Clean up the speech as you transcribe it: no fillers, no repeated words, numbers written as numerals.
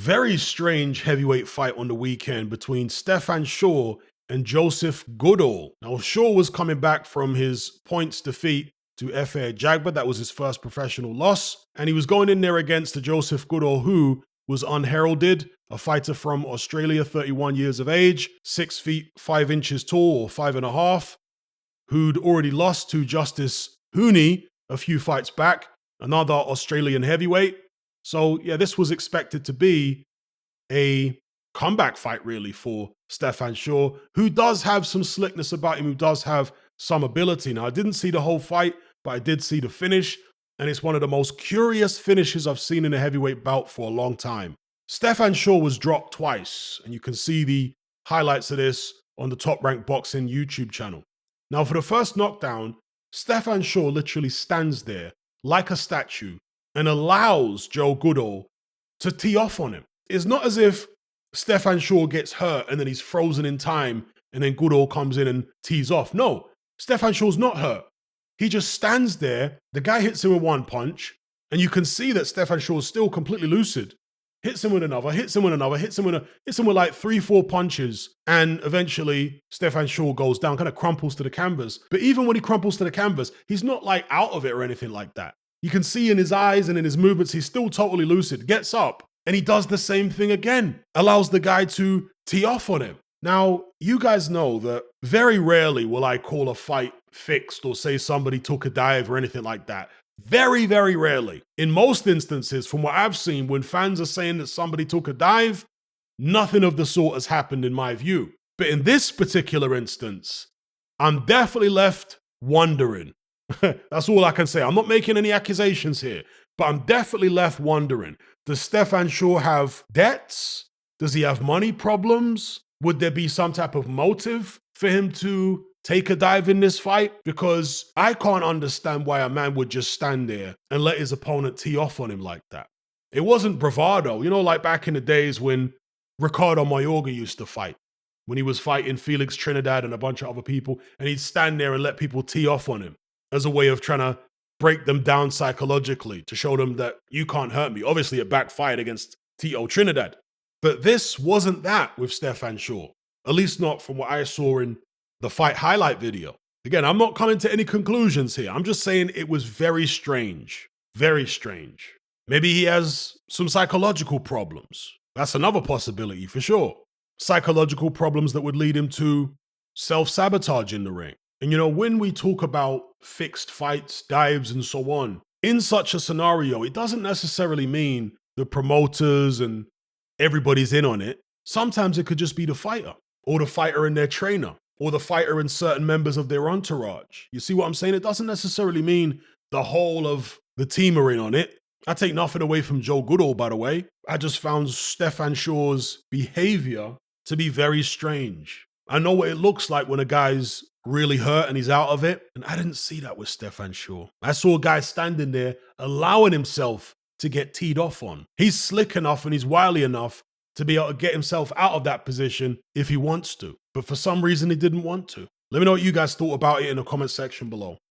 Very strange heavyweight fight on the weekend between Stephan Shaw and Joseph Goodall. Now, Shaw was coming back from his points defeat to Efe Jagba. That was his first professional loss. And he was going in there against the Joseph Goodall, who was unheralded, a fighter from Australia, 31 years of age, 6 feet 5 inches tall, or 5.5, who'd already lost to Justice Hooney a few fights back, another Australian heavyweight. So, yeah, this was expected to be a comeback fight, really, for Stephan Shaw, who does have some slickness about him, who does have some ability. Now, I didn't see the whole fight, but I did see the finish, and it's one of the most curious finishes I've seen in a heavyweight bout for a long time. Stephan Shaw was dropped twice, and you can see the highlights of this on the Top Rank Boxing YouTube channel. Now, for the first knockdown, Stephan Shaw literally stands there like a statue and allows Joe Goodall to tee off on him. It's not as if Stephan Shaw gets hurt and then he's frozen in time and then Goodall comes in and tees off. No, Stephan Shaw's not hurt. He just stands there, the guy hits him with one punch, and you can see that Stephan Shaw's still completely lucid. Hits him with another, hits him with another, hits him with like 3-4 punches, and eventually Stephan Shaw goes down, kind of crumples to the canvas. But even when he crumples to the canvas, he's not like out of it or anything like that. You can see in his eyes and in his movements, he's still totally lucid, gets up, and he does the same thing again, allows the guy to tee off on him. Now, you guys know that very rarely will I call a fight fixed or say somebody took a dive or anything like that. Very, very rarely. In most instances, from what I've seen, when fans are saying that somebody took a dive, nothing of the sort has happened in my view. But in this particular instance, I'm definitely left wondering. That's all I can say. I'm not making any accusations here, but I'm definitely left wondering. Does Stephan Shaw have debts? Does he have money problems? Would there be some type of motive for him to take a dive in this fight? Because I can't understand why a man would just stand there and let his opponent tee off on him like that. It wasn't bravado, like back in the days when Ricardo Mayorga used to fight, when he was fighting Felix Trinidad and a bunch of other people, and he'd stand there and let people tee off on him as a way of trying to break them down psychologically, to show them that you can't hurt me. Obviously, it backfired against Tito Trinidad. But this wasn't that with Stephan Shaw, at least not from what I saw in the fight highlight video. Again, I'm not coming to any conclusions here. I'm just saying it was very strange. Very strange. Maybe he has some psychological problems. That's another possibility for sure. Psychological problems that would lead him to self-sabotage in the ring. And when we talk about fixed fights, dives, and so on, in such a scenario, it doesn't necessarily mean the promoters and everybody's in on it. Sometimes it could just be the fighter, or the fighter and their trainer, or the fighter and certain members of their entourage. You see what I'm saying? It doesn't necessarily mean the whole of the team are in on it. I take nothing away from Joe Goodall, by the way. I just found Stephan Shaw's behavior to be very strange. I know what it looks like when a guy's really hurt and he's out of it, and I didn't see that with Stephan Shaw. I saw a guy standing there allowing himself to get teed off on. He's slick enough and he's wily enough to be able to get himself out of that position if he wants to. But for some reason, he didn't want to. Let me know what you guys thought about it in the comment section below.